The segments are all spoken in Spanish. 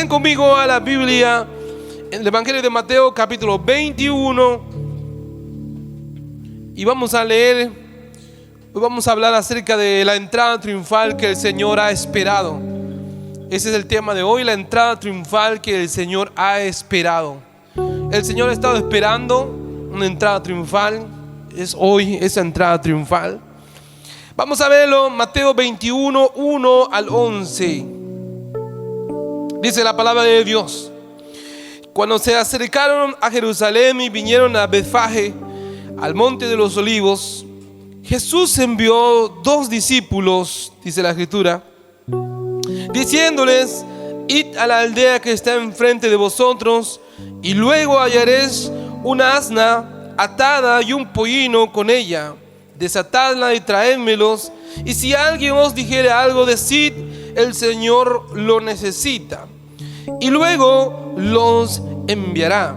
Vayan conmigo a la Biblia, en el Evangelio de Mateo capítulo 21, y vamos a leer, hoy vamos a hablar acerca de la entrada triunfal que el Señor ha esperado. Ese es el tema de hoy, la entrada triunfal que el Señor ha esperado. El Señor ha estado esperando una entrada triunfal, es hoy esa entrada triunfal. Vamos a verlo, Mateo 21, 1 al 11. Dice la palabra de Dios: cuando se acercaron a Jerusalén y vinieron a Betfagé, al monte de los olivos, Jesús envió 2 discípulos, dice la escritura, diciéndoles: id a la aldea que está enfrente de vosotros, y luego hallaréis una asna atada y un pollino con ella. Desatadla y traédmelos, y si alguien os dijere algo, decid: el Señor lo necesita, y luego los enviará.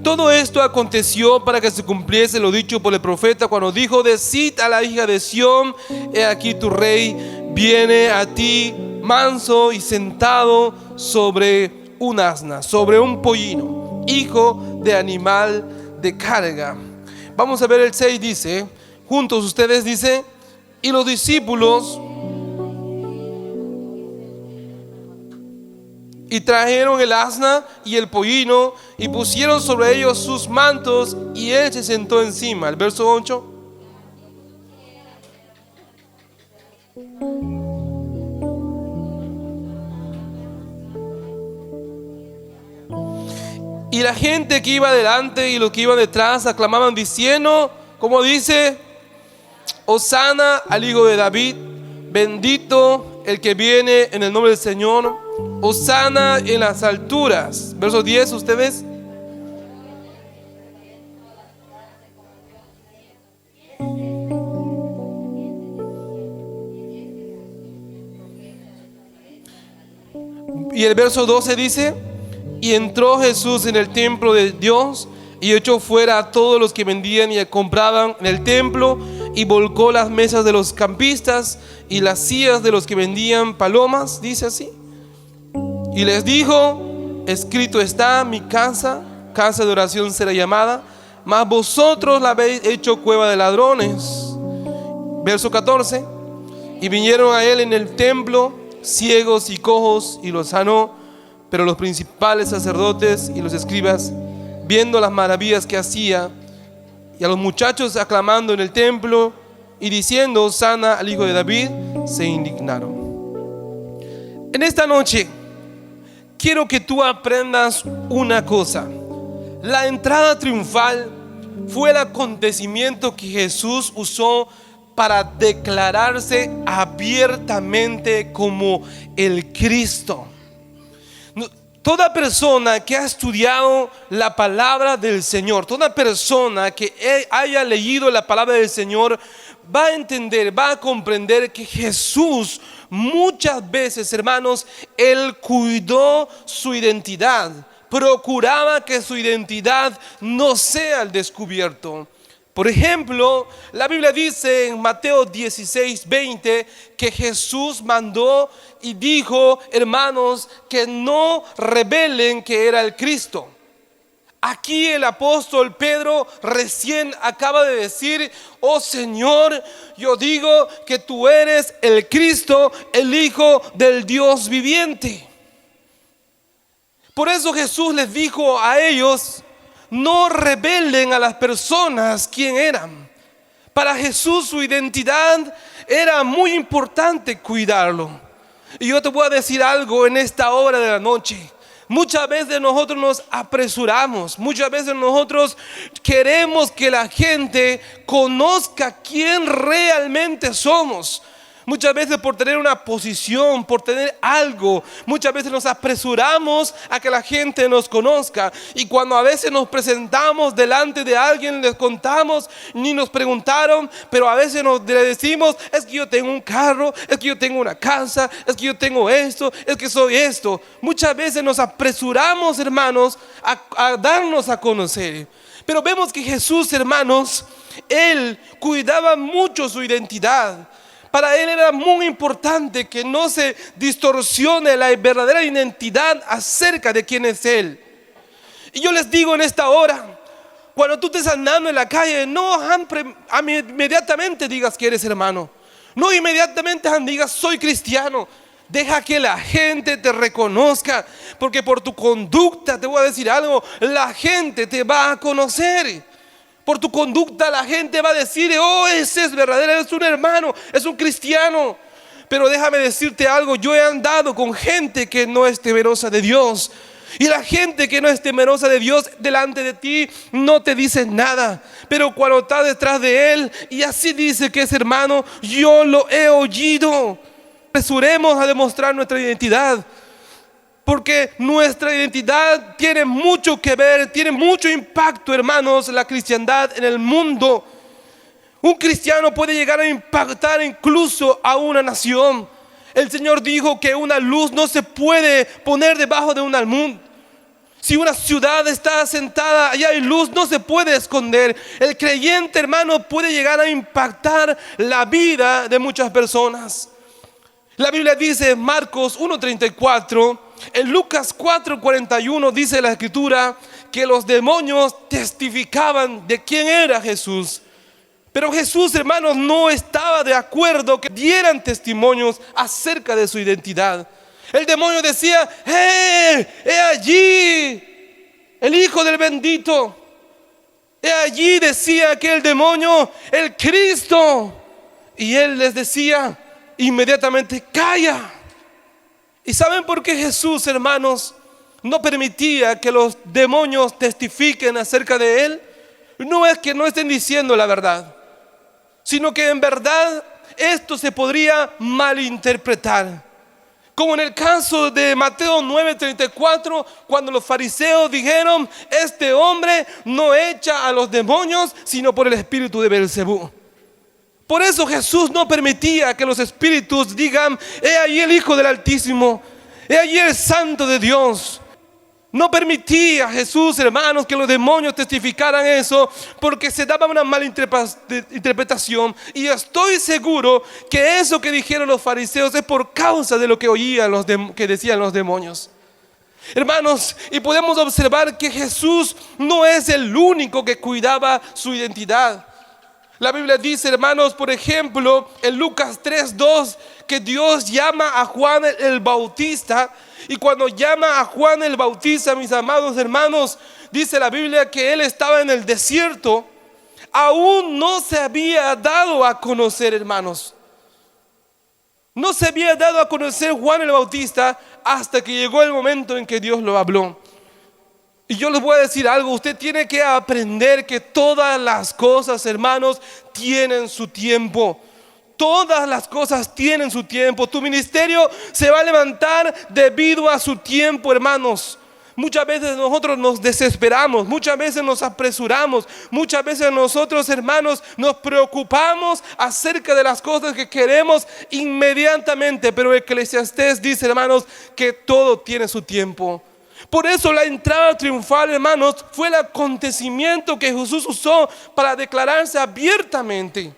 Todo esto aconteció para que se cumpliese lo dicho por el profeta, cuando dijo: decid a la hija de Sión, he aquí tu rey viene a ti, manso y sentado sobre un asna, sobre un pollino, hijo de animal de carga. Vamos a ver el 6, dice, juntos ustedes, dice: y los discípulos y trajeron el asna y el pollino y pusieron sobre ellos sus mantos, y él se sentó encima. El verso 8. Y la gente que iba delante y los que iban detrás aclamaban diciendo, como dice: Hosana al Hijo de David, bendito el que viene en el nombre del Señor, Hosana en las alturas. Verso 10, ustedes. Y el verso 12 dice: y entró Jesús en el templo de Dios y echó fuera a todos los que vendían y compraban en el templo, y volcó las mesas de los campistas y las sillas de los que vendían palomas, dice así. Y les dijo: escrito está, mi casa, casa de oración será llamada, mas vosotros la habéis hecho cueva de ladrones. Verso 14. Y vinieron a él en el templo ciegos y cojos, y los sanó. Pero los principales sacerdotes y los escribas, viendo las maravillas que hacía, y a los muchachos aclamando en el templo y diciendo: Hosana al Hijo de David, se indignaron. En esta noche quiero que tú aprendas una cosa. La entrada triunfal fue el acontecimiento que Jesús usó para declararse abiertamente como el Cristo. Toda persona que ha estudiado la palabra del Señor, toda persona que haya leído la palabra del Señor, va a entender, va a comprender que Jesús muchas veces, hermanos, Él cuidó su identidad, procuraba que su identidad no sea al descubierto. Por ejemplo, la Biblia dice en Mateo 16, 20 que Jesús mandó y dijo, hermanos, que no revelen que era el Cristo. Aquí el apóstol Pedro recién acaba de decir: oh Señor, yo digo que tú eres el Cristo, el Hijo del Dios viviente. Por eso Jesús les dijo a ellos: no revelen a las personas quién eran. Para Jesús su identidad era muy importante cuidarlo. Y yo te voy a decir algo en esta hora de la noche. Muchas veces nosotros nos apresuramos, muchas veces nosotros queremos que la gente conozca quién realmente somos. Muchas veces por tener una posición, por tener algo, muchas veces nos apresuramos a que la gente nos conozca. Y cuando a veces nos presentamos delante de alguien, les contamos, ni nos preguntaron, pero a veces le decimos: es que yo tengo un carro, es que yo tengo una casa, es que yo tengo esto, es que soy esto. Muchas veces nos apresuramos, hermanos, a darnos a conocer. Pero vemos que Jesús, hermanos, Él cuidaba mucho su identidad. Para él era muy importante que no se distorsione la verdadera identidad acerca de quién es él. Y yo les digo en esta hora, cuando tú estés andando en la calle, no inmediatamente digas que eres hermano. No inmediatamente digas soy cristiano. Deja que la gente te reconozca, porque por tu conducta, te voy a decir algo, la gente te va a conocer. Por tu conducta la gente va a decir, oh, ese es verdadero, es un hermano, es un cristiano. Pero déjame decirte algo, yo he andado con gente que no es temerosa de Dios. Y la gente que no es temerosa de Dios delante de ti no te dice nada. Pero cuando estás detrás de él y así dice que es hermano, yo lo he oído. Apresuremos a demostrar nuestra identidad, porque nuestra identidad tiene mucho que ver, tiene mucho impacto, hermanos, la cristiandad en el mundo. Un cristiano puede llegar a impactar incluso a una nación. El Señor dijo que una luz no se puede poner debajo de un almud. Si una ciudad está asentada y hay luz, no se puede esconder. El creyente, hermano, puede llegar a impactar la vida de muchas personas. La Biblia dice en Marcos 1:34, en Lucas 4:41 dice la Escritura que los demonios testificaban de quién era Jesús. Pero Jesús, hermanos, no estaba de acuerdo que dieran testimonios acerca de su identidad. El demonio decía, he allí el Hijo del bendito. He allí, decía aquel demonio, el Cristo. Y él les decía inmediatamente, calla. ¿Y saben por qué Jesús, hermanos, no permitía que los demonios testifiquen acerca de él? No es que no estén diciendo la verdad, sino que en verdad esto se podría malinterpretar. Como en el caso de Mateo 9:34, cuando los fariseos dijeron, este hombre no echa a los demonios, sino por el espíritu de Beelzebú. Por eso Jesús no permitía que los espíritus digan, he ahí el Hijo del Altísimo, he ahí el Santo de Dios. No permitía Jesús, hermanos, que los demonios testificaran eso, porque se daba una mala interpretación. Y estoy seguro que eso que dijeron los fariseos es por causa de lo que oían que decían los demonios. Hermanos, y podemos observar que Jesús no es el único que cuidaba su identidad. La Biblia dice, hermanos, por ejemplo, en Lucas 3:2, que Dios llama a Juan el Bautista. Y cuando llama a Juan el Bautista, mis amados hermanos, dice la Biblia que él estaba en el desierto. Aún no se había dado a conocer, hermanos. No se había dado a conocer Juan el Bautista hasta que llegó el momento en que Dios lo habló. Y yo les voy a decir algo, usted tiene que aprender que todas las cosas, hermanos, tienen su tiempo. Todas las cosas tienen su tiempo. Tu ministerio se va a levantar debido a su tiempo, hermanos. Muchas veces nosotros nos desesperamos, muchas veces nos apresuramos, muchas veces nosotros, hermanos, nos preocupamos acerca de las cosas que queremos inmediatamente. Pero Eclesiastés dice, hermanos, que todo tiene su tiempo. Por eso la entrada triunfal, hermanos, fue el acontecimiento que Jesús usó para declararse abiertamente,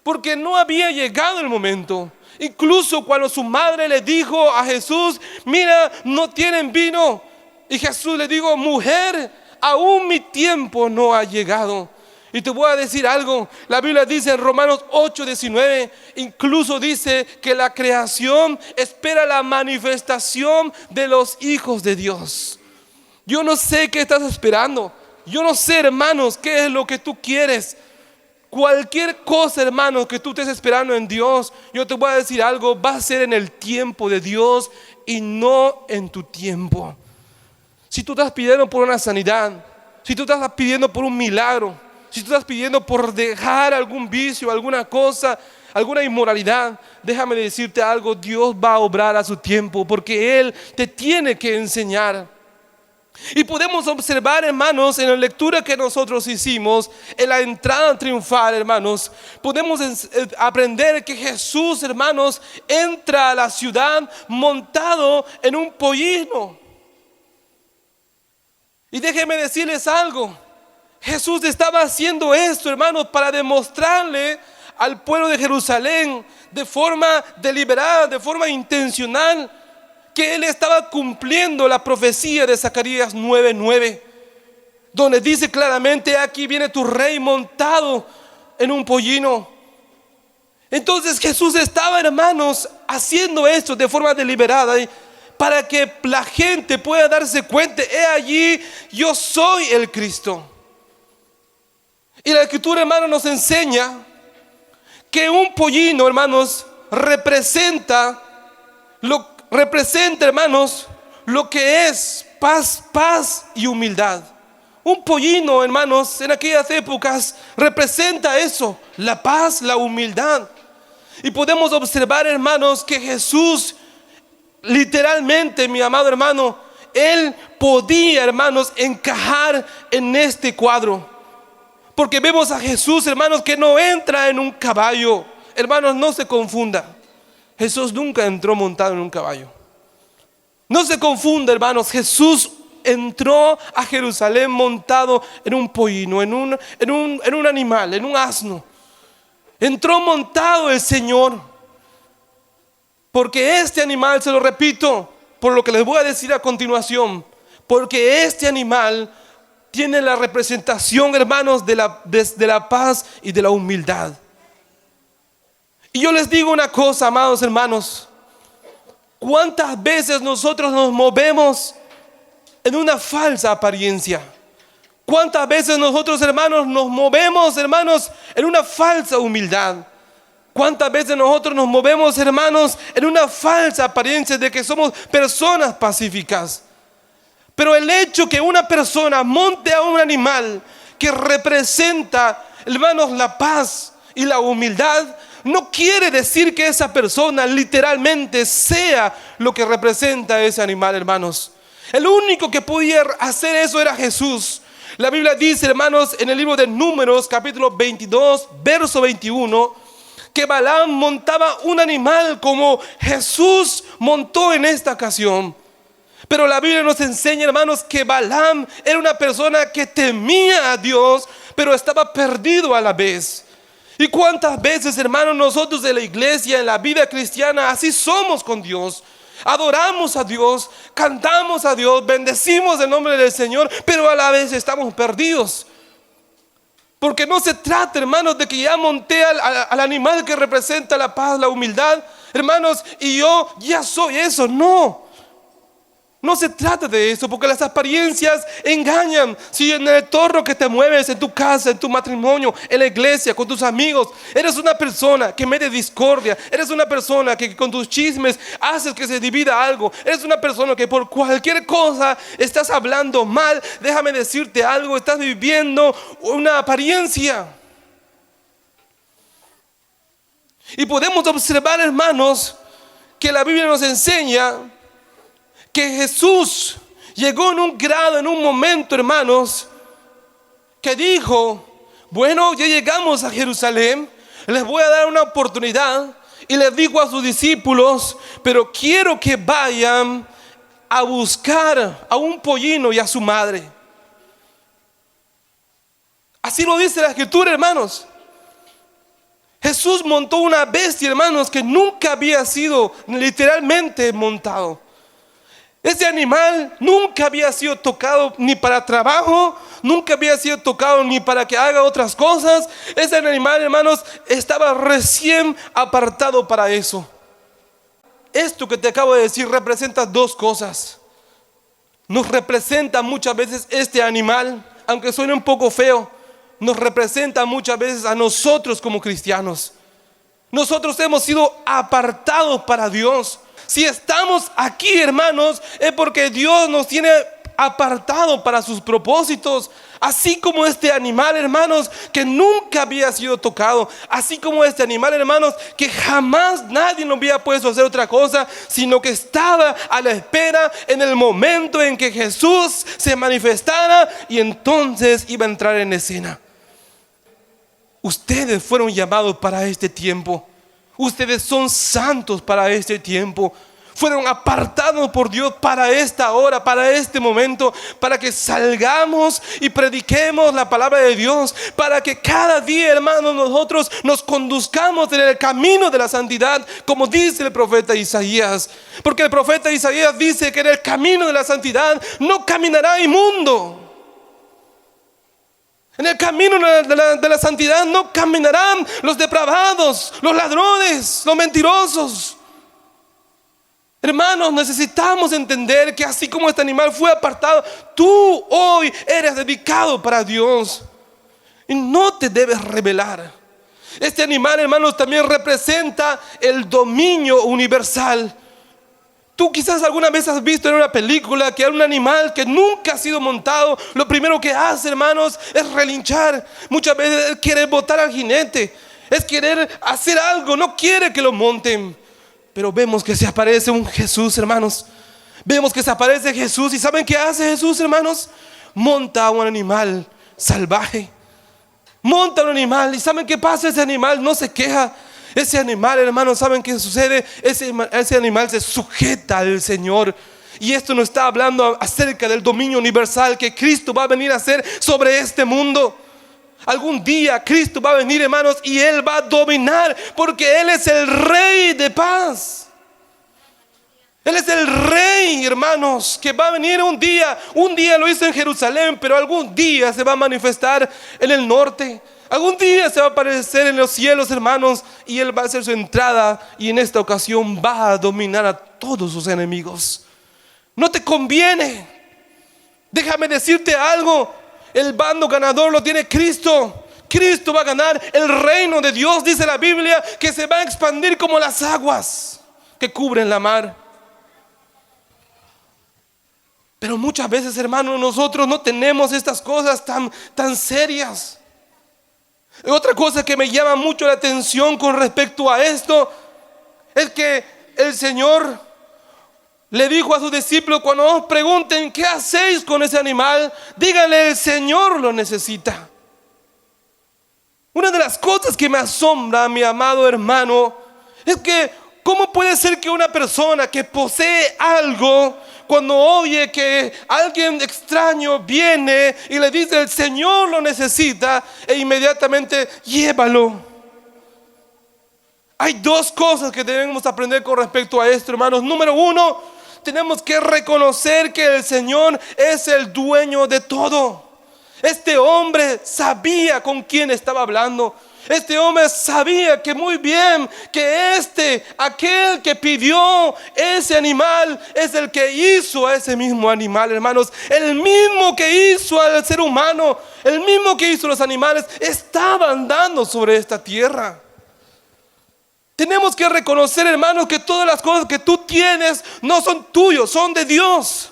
porque no había llegado el momento. Incluso cuando su madre le dijo a Jesús, mira, no tienen vino, y Jesús le dijo, mujer, aún mi tiempo no ha llegado. Y te voy a decir algo, la Biblia dice en Romanos 8:19, incluso dice que la creación espera la manifestación de los hijos de Dios. Yo no sé qué estás esperando, yo no sé, hermanos, qué es lo que tú quieres. Cualquier cosa, hermanos, que tú estés esperando en Dios, yo te voy a decir algo, va a ser en el tiempo de Dios y no en tu tiempo. Si tú estás pidiendo por una sanidad, si tú estás pidiendo por un milagro, si tú estás pidiendo por dejar algún vicio, alguna cosa, alguna inmoralidad, déjame decirte algo, Dios va a obrar a su tiempo, porque Él te tiene que enseñar. Y podemos observar, hermanos, en la lectura que nosotros hicimos, en la entrada triunfal, hermanos, podemos aprender que Jesús, hermanos, entra a la ciudad montado en un pollino. Y déjenme decirles algo, Jesús estaba haciendo esto, hermanos, para demostrarle al pueblo de Jerusalén de forma deliberada, de forma intencional, que Él estaba cumpliendo la profecía de Zacarías 9:9, donde dice claramente: aquí viene tu rey montado en un pollino. Entonces Jesús estaba, hermanos, haciendo esto de forma deliberada para que la gente pueda darse cuenta: he allí, yo soy el Cristo. Y la Escritura, hermanos, nos enseña que un pollino, hermanos, representa, hermanos, lo que es paz y humildad. Un pollino, hermanos, en aquellas épocas representa eso, la paz, la humildad. Y podemos observar, hermanos, que Jesús, literalmente, mi amado hermano, Él podía, hermanos, encajar en este cuadro. Porque vemos a Jesús, hermanos, que no entra en un caballo. Hermanos, no se confunda. Jesús nunca entró montado en un caballo. No se confunda, hermanos. Jesús entró a Jerusalén montado en un pollino, en un animal, en un asno. Entró montado el Señor. Porque este animal, se lo repito, por lo que les voy a decir a continuación, porque este animal tiene la representación, hermanos, de la paz y de la humildad. Y yo les digo una cosa, amados hermanos: ¿cuántas veces nosotros nos movemos en una falsa apariencia? ¿Cuántas veces nosotros, hermanos, nos movemos, hermanos, en una falsa humildad? ¿Cuántas veces nosotros nos movemos, hermanos, en una falsa apariencia de que somos personas pacíficas? Pero el hecho que una persona monte a un animal que representa, hermanos, la paz y la humildad, no quiere decir que esa persona literalmente sea lo que representa ese animal, hermanos. El único que podía hacer eso era Jesús. La Biblia dice, hermanos, en el libro de Números, capítulo 22, verso 21, que Balaam montaba un animal como Jesús montó en esta ocasión. Pero la Biblia nos enseña, hermanos, que Balaam era una persona que temía a Dios, pero estaba perdido a la vez. ¿Y cuántas veces, hermanos, nosotros de la iglesia, en la vida cristiana, así somos con Dios? Adoramos a Dios, cantamos a Dios, bendecimos el nombre del Señor, pero a la vez estamos perdidos. Porque no se trata, hermanos, de que ya monté al animal que representa la paz, la humildad, hermanos, y yo ya soy eso. No se trata de eso, porque las apariencias engañan. Si en el entorno que te mueves, en tu casa, en tu matrimonio, en la iglesia, con tus amigos, eres una persona que mete discordia, eres una persona que con tus chismes haces que se divida algo, eres una persona que por cualquier cosa estás hablando mal, déjame decirte algo: estás viviendo una apariencia. Y podemos observar, hermanos, que la Biblia nos enseña que Jesús llegó en un grado, en un momento, hermanos, que dijo: bueno, ya llegamos a Jerusalén, les voy a dar una oportunidad. Y les dijo a sus discípulos: pero quiero que vayan a buscar a un pollino y a su madre. Así lo dice la Escritura, hermanos. Jesús montó una bestia, hermanos, que nunca había sido literalmente montado. Ese animal nunca había sido tocado ni para trabajo, nunca había sido tocado ni para que haga otras cosas. Ese animal, hermanos, estaba recién apartado para eso. Esto que te acabo de decir representa dos cosas. Nos representa muchas veces este animal, aunque suene un poco feo, nos representa muchas veces a nosotros como cristianos. Nosotros hemos sido apartados para Dios. Si estamos aquí, hermanos, es porque Dios nos tiene apartado para sus propósitos. Así como este animal, hermanos, que nunca había sido tocado. Así como este animal, hermanos, que jamás nadie lo había puesto a hacer otra cosa, sino que estaba a la espera en el momento en que Jesús se manifestara, y entonces iba a entrar en escena. Ustedes fueron llamados para este tiempo. Ustedes son santos para este tiempo. fueron apartados por Dios para esta hora, para este momento, para que salgamos y prediquemos la palabra de Dios, para que cada día, hermanos, nosotros nos conduzcamos en el camino de la santidad, como dice el profeta Isaías. Porque el profeta Isaías dice que en el camino de la santidad no caminará inmundo. En el camino de la santidad no caminarán los depravados, los ladrones, los mentirosos. Hermanos, necesitamos entender que así como este animal fue apartado, tú hoy eres dedicado para Dios y no te debes rebelar. Este animal, hermanos, también representa el dominio universal. Tú quizás alguna vez has visto en una película que hay un animal que nunca ha sido montado, lo primero que hace, hermanos, es relinchar. Muchas veces quiere botar al jinete, es querer hacer algo, no quiere que lo monten. Pero vemos que se aparece un Jesús, hermanos. Vemos que se aparece Jesús. ¿Y saben qué hace Jesús, hermanos? Monta a un animal salvaje. Monta a un animal. ¿Y saben qué pasa? Ese animal no se queja. Ese animal, hermanos, ¿saben qué sucede? Ese animal se sujeta al Señor. Y esto nos está hablando acerca del dominio universal que Cristo va a venir a hacer sobre este mundo. Algún día Cristo va a venir, hermanos, y Él va a dominar, porque Él es el Rey de paz. Él es el Rey, hermanos, que va a venir un día. Un día lo hizo en Jerusalén, pero algún día se va a manifestar en el norte. Algún día se va a aparecer en los cielos, hermanos, y Él va a hacer su entrada, y en esta ocasión va a dominar a todos sus enemigos. No te conviene. Déjame decirte algo. El bando ganador lo tiene Cristo. Cristo va a ganar. El reino de Dios, dice la Biblia, que se va a expandir como las aguas que cubren la mar. Pero muchas veces, hermanos, nosotros no tenemos estas cosas tan serias. Otra cosa que me llama mucho la atención con respecto a esto es que el Señor le dijo a sus discípulos: cuando os pregunten qué hacéis con ese animal, díganle: el Señor lo necesita. Una de las cosas que me asombra, mi amado hermano, es que ¿cómo puede ser que una persona que posee algo, cuando oye que alguien extraño viene y le dice el Señor lo necesita, e inmediatamente llévalo? Hay dos cosas que debemos aprender con respecto a esto, hermanos. Número uno, tenemos que reconocer que el Señor es el dueño de todo. Este hombre sabía con quién estaba hablando. Este hombre sabía que muy bien que aquel que pidió ese animal es el que hizo a ese mismo animal, hermanos. El mismo que hizo al ser humano, el mismo que hizo los animales, estaba andando sobre esta tierra. Tenemos que reconocer, hermanos, que todas las cosas que tú tienes no son tuyos, son de Dios.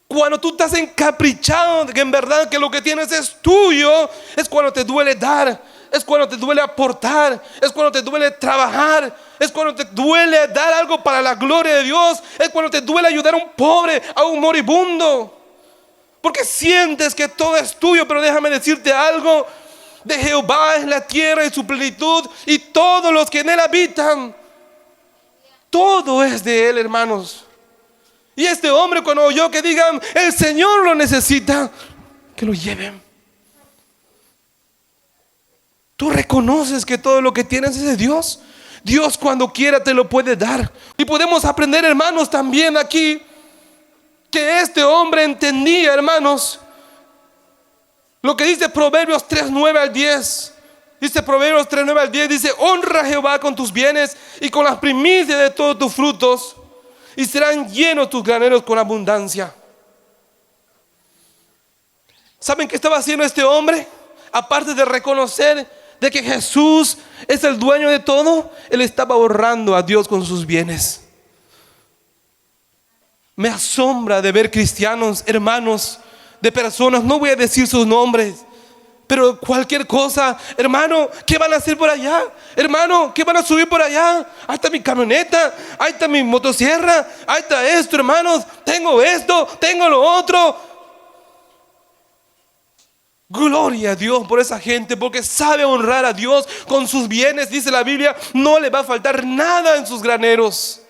Cuando tú estás encaprichado de que en verdad que lo que tienes es tuyo, es cuando te duele dar, es cuando te duele aportar, es cuando te duele trabajar, es cuando te duele dar algo para la gloria de Dios, es cuando te duele ayudar a un pobre, a un moribundo, porque sientes que todo es tuyo. Pero déjame decirte algo: de Jehová es la tierra y su plenitud, y todos los que en él habitan. Todo es de él, hermanos. Y este hombre, cuando oyó que digan el Señor lo necesita, que lo lleven. Tú reconoces que todo lo que tienes es de Dios. Dios cuando quiera te lo puede dar. Y podemos aprender, hermanos, también aquí que este hombre entendía, hermanos, lo que dice Proverbios 3:9 al 10. Dice Proverbios 3:9 al 10, dice: honra a Jehová con tus bienes y con las primicias de todos tus frutos, y serán llenos tus graneros con abundancia. ¿Saben qué estaba haciendo este hombre? Aparte de reconocer de que Jesús es el dueño de todo, él estaba honrando a Dios con sus bienes. Me asombra de ver cristianos, hermanos, de personas, no voy a decir sus nombres, pero cualquier cosa: hermano, ¿qué van a hacer por allá? Hermano, ¿qué van a subir por allá? Ahí está mi camioneta, ahí está mi motosierra, ahí está esto, hermanos, tengo esto, tengo lo otro. Gloria a Dios por esa gente, porque sabe honrar a Dios con sus bienes. Dice la Biblia: no le va a faltar nada en sus graneros.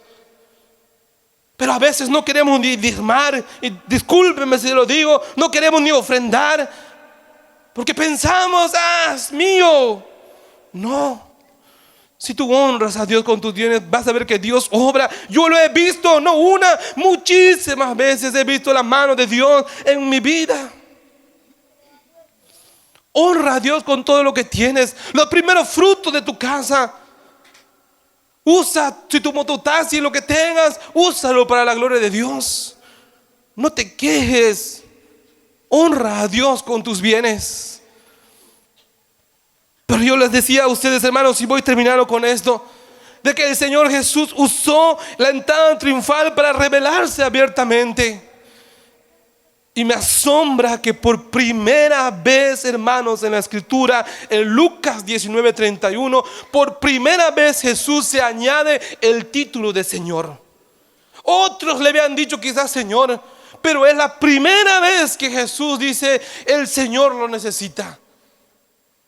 Pero a veces no queremos ni diezmar, y discúlpeme si lo digo, no queremos ni ofrendar, porque pensamos, es mío. No. Si tú honras a Dios con tus bienes, vas a ver que Dios obra. Yo lo he visto, no una, muchísimas veces he visto la mano de Dios en mi vida. Honra a Dios con todo lo que tienes. Los primeros frutos de tu casa. Usa, si tu mototaxi, lo que tengas, úsalo para la gloria de Dios. No te quejes. Honra a Dios con tus bienes. Pero yo les decía a ustedes, hermanos, y voy terminando con esto, de que el Señor Jesús usó la entrada triunfal para revelarse abiertamente. Y me asombra que por primera vez, hermanos, en la Escritura, en Lucas 19:31, por primera vez Jesús se añade el título de Señor. Otros le habían dicho quizás Señor, pero es la primera vez que Jesús dice, el Señor lo necesita.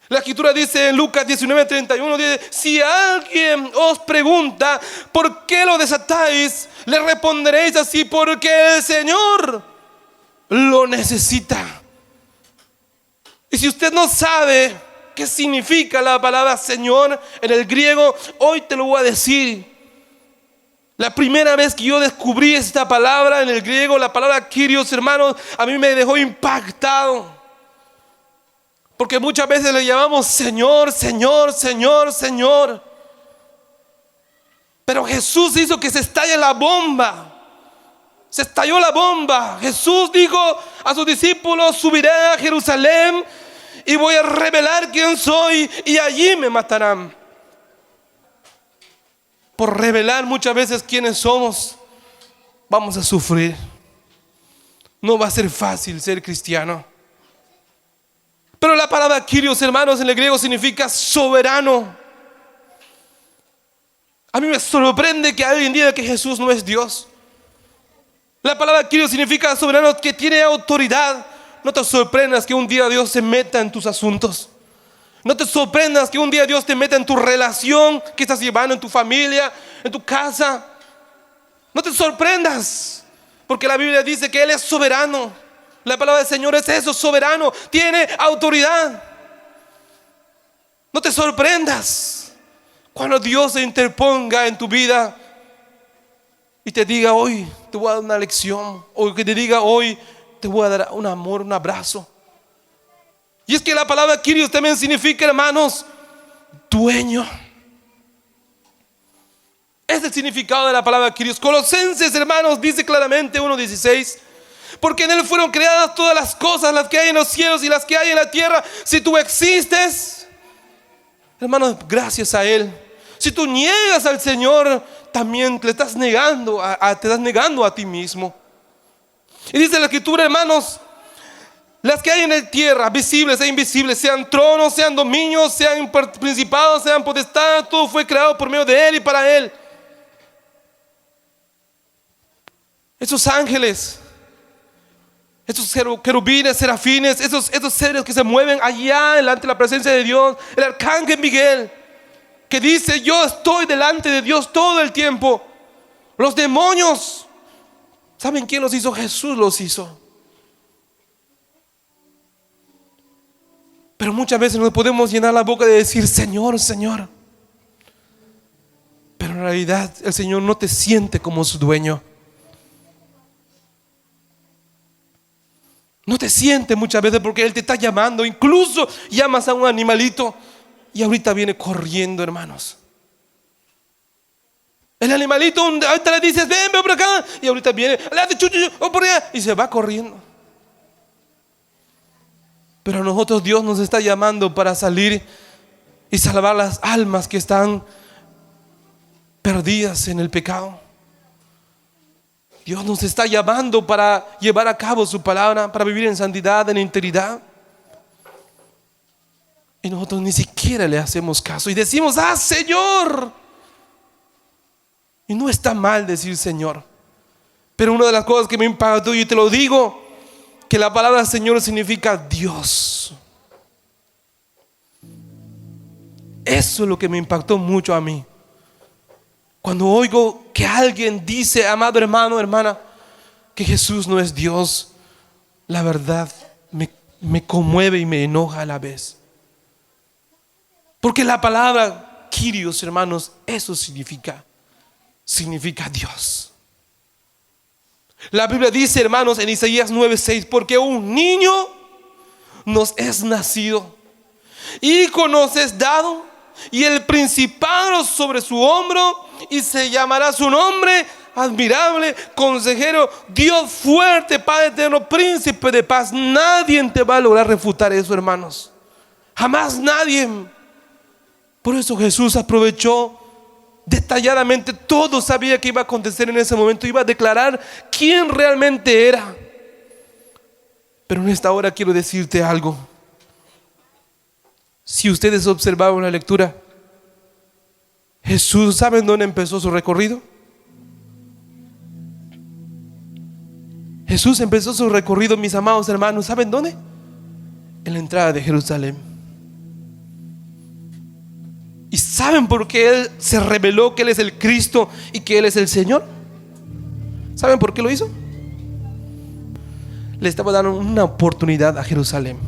La Escritura dice en Lucas 19:31, dice, si alguien os pregunta, ¿por qué lo desatáis? Le responderéis así, porque el Señor lo necesita. Y si usted no sabe qué significa la palabra Señor en el griego, hoy te lo voy a decir. La primera vez que yo descubrí esta palabra en el griego, la palabra Kyrios, hermanos, a mí me dejó impactado. Porque muchas veces le llamamos Señor, Señor, Señor, Señor. Pero Jesús hizo que se estalle la bomba. Se estalló la bomba. Jesús dijo a sus discípulos, subiré a Jerusalén y voy a revelar quién soy y allí me matarán. Por revelar muchas veces quiénes somos, vamos a sufrir. No va a ser fácil ser cristiano. Pero la palabra Kyrios, hermanos, en el griego significa soberano. A mí me sorprende que alguien diga que Jesús no es Dios. La palabra Kyrios significa soberano, que tiene autoridad. No te sorprendas que un día Dios se meta en tus asuntos. No te sorprendas que un día Dios te meta en tu relación que estás llevando en tu familia, en tu casa. No te sorprendas, porque la Biblia dice que Él es soberano. La palabra del Señor es eso, soberano, tiene autoridad. No te sorprendas cuando Dios se interponga en tu vida y te diga, hoy te voy a dar una lección, o que te diga, hoy te voy a dar un amor, un abrazo. Y es que la palabra Kyrios también significa, hermanos, dueño. Es el significado de la palabra Kyrios. Colosenses, hermanos, dice claramente 1:16, porque en Él fueron creadas todas las cosas, las que hay en los cielos y las que hay en la tierra. Si tú existes, hermanos, gracias a Él. Si tú niegas al Señor, también te estás negando a ti mismo. Y dice la Escritura, hermanos, las que hay en la tierra, visibles e invisibles, sean tronos, sean dominios, sean principados, sean potestades, todo fue creado por medio de Él y para Él. Esos ángeles, esos querubines, serafines, esos seres que se mueven allá delante de la presencia de Dios, el arcángel Miguel, que dice, yo estoy delante de Dios todo el tiempo. Los demonios, ¿saben quién los hizo? Jesús los hizo. Pero muchas veces nos podemos llenar la boca de decir, Señor, Señor. Pero en realidad el Señor no te siente como su dueño. No te siente muchas veces porque Él te está llamando. Incluso llamas a un animalito y ahorita viene corriendo, hermanos. El animalito, ahorita le dices, ven por acá, y ahorita viene, le hace chuchu, por allá, y se va corriendo. Pero a nosotros Dios nos está llamando para salir y salvar las almas que están perdidas en el pecado. Dios nos está llamando para llevar a cabo su palabra, para vivir en santidad, en integridad. Y nosotros ni siquiera le hacemos caso y decimos, Señor. Y no está mal decir Señor. Pero una de las cosas que me impactó, y te lo digo, que la palabra Señor significa Dios. Eso es lo que me impactó mucho a mí. Cuando oigo que alguien dice, amado hermano, hermana, que Jesús no es Dios, la verdad me conmueve y me enoja a la vez. Porque la palabra Kyrios, hermanos, eso significa Dios. La Biblia dice, hermanos, en Isaías 9:6, porque un niño nos es nacido, hijo nos es dado, y el principado sobre su hombro, y se llamará su nombre admirable, consejero, Dios fuerte, Padre eterno, príncipe de paz. Nadie te va a lograr refutar eso, hermanos. Jamás nadie. Por eso Jesús aprovechó detalladamente, todo sabía que iba a acontecer en ese momento, iba a declarar quién realmente era. Pero en esta hora quiero decirte algo. Si ustedes observaban la lectura, Jesús, ¿saben dónde empezó su recorrido? Jesús empezó su recorrido, mis amados hermanos, ¿saben dónde? En la entrada de Jerusalén. ¿Y saben por qué Él se reveló que Él es el Cristo y que Él es el Señor? ¿Saben por qué lo hizo? Le estaba dando una oportunidad a Jerusalén.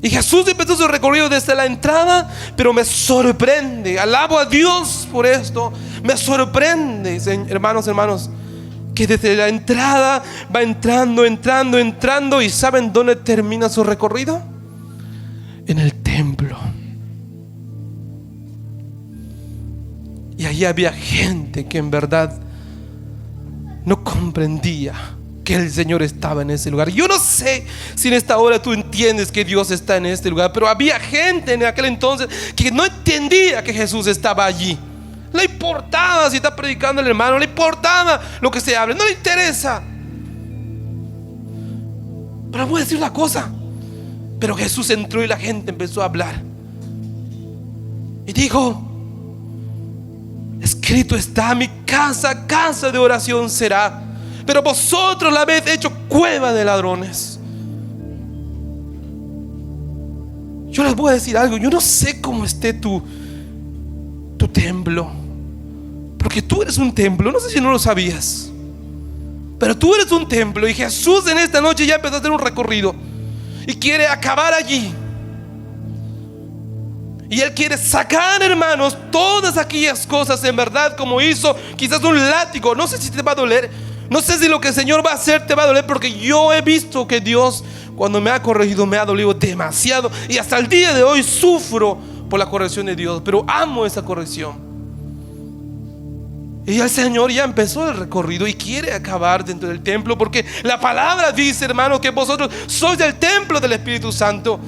Y Jesús empezó su recorrido desde la entrada, pero me sorprende, alabo a Dios por esto, me sorprende, hermanos, que desde la entrada va entrando, y ¿saben dónde termina su recorrido? En el templo. Y allí había gente que en verdad no comprendía que el Señor estaba en ese lugar. Yo no sé si en esta hora tú entiendes que Dios está en este lugar, pero había gente en aquel entonces que no entendía que Jesús estaba allí. No le importaba si está predicando el hermano, no le importaba lo que se hable, no le interesa. Pero voy a decir una cosa. Pero Jesús entró y la gente empezó a hablar. Y dijo: escrito está, mi casa, casa de oración será, pero vosotros la habéis hecho cueva de ladrones. Yo les voy a decir algo. Yo no sé cómo esté tu templo, porque tú eres un templo. No sé si no lo sabías, pero tú eres un templo. Y Jesús en esta noche ya empezó a hacer un recorrido y quiere acabar allí. Y Él quiere sacar, hermanos, todas aquellas cosas en verdad, como hizo quizás un látigo. No sé si te va a doler, no sé si lo que el Señor va a hacer te va a doler, porque yo he visto que Dios, cuando me ha corregido, me ha dolido demasiado. Y hasta el día de hoy sufro por la corrección de Dios, pero amo esa corrección. Y el Señor ya empezó el recorrido y quiere acabar dentro del templo, porque la palabra dice, hermanos, que vosotros sois el templo del Espíritu Santo.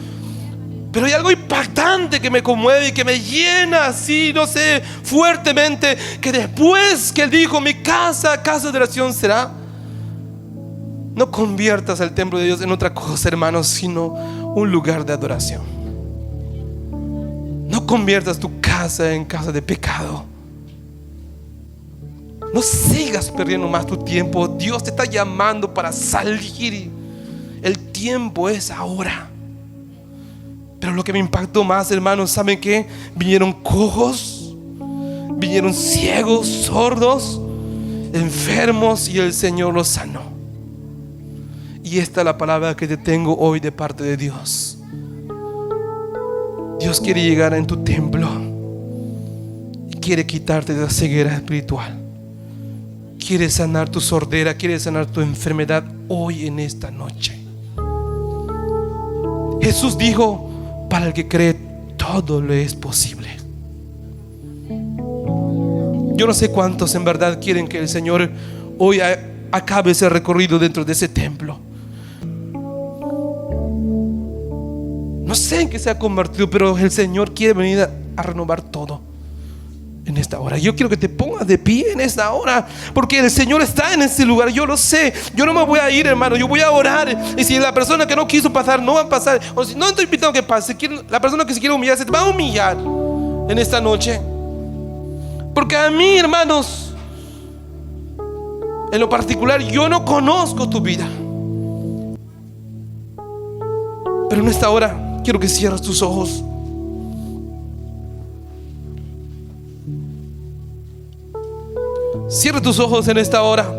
Pero hay algo impactante que me conmueve y que me llena así, no sé, fuertemente, que después que Él dijo: mi casa, casa de oración será. No conviertas el templo de Dios en otra cosa, hermanos, sino un lugar de adoración. No conviertas tu casa en casa de pecado. No sigas perdiendo más tu tiempo. Dios te está llamando para salir. El tiempo es ahora. Pero lo que me impactó más, hermanos, ¿saben qué? Vinieron cojos, vinieron ciegos, sordos, enfermos, y el Señor los sanó. Y esta es la palabra que te tengo hoy de parte de Dios. Dios quiere llegar en tu templo y quiere quitarte de la ceguera espiritual. Quiere sanar tu sordera, quiere sanar tu enfermedad hoy, en esta noche. Jesús dijo: para el que cree, todo le es posible. Yo no sé cuántos en verdad quieren que el Señor hoy acabe ese recorrido dentro de ese templo. No sé en qué se ha convertido, pero el Señor quiere venir a renovar todo en esta hora. Yo quiero que te pongas de pie en esta hora, porque el Señor está en este lugar. Yo lo sé. Yo no me voy a ir, hermano. Yo voy a orar. Y si la persona que no quiso pasar no va a pasar, o si no estoy invitando que pase, la persona que se quiere humillar se te va a humillar en esta noche. Porque a mí, hermanos, en lo particular, yo no conozco tu vida. Pero en esta hora quiero que cierres tus ojos. Cierra tus ojos en esta hora.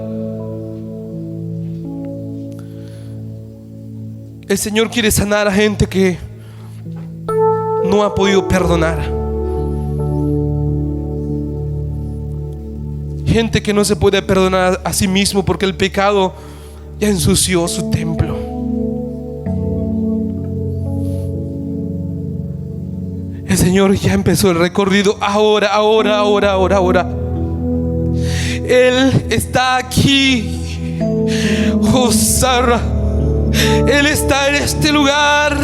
El Señor quiere sanar a gente que no ha podido perdonar. Gente que no se puede perdonar a sí mismo porque el pecado ya ensució su templo. El Señor ya empezó el recorrido. Ahora. Él está aquí. Hosanna. Él está en este lugar.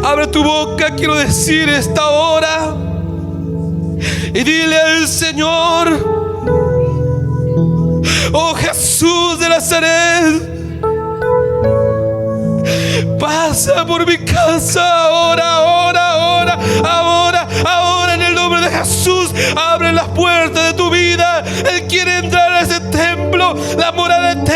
Abre tu boca, quiero decir esta hora, y dile al Señor: oh Jesús de Nazaret, pasa por mi casa ahora en el nombre de Jesús. Abre las puertas de tu vida. Él quiere entrar a ese templo, la morada eterna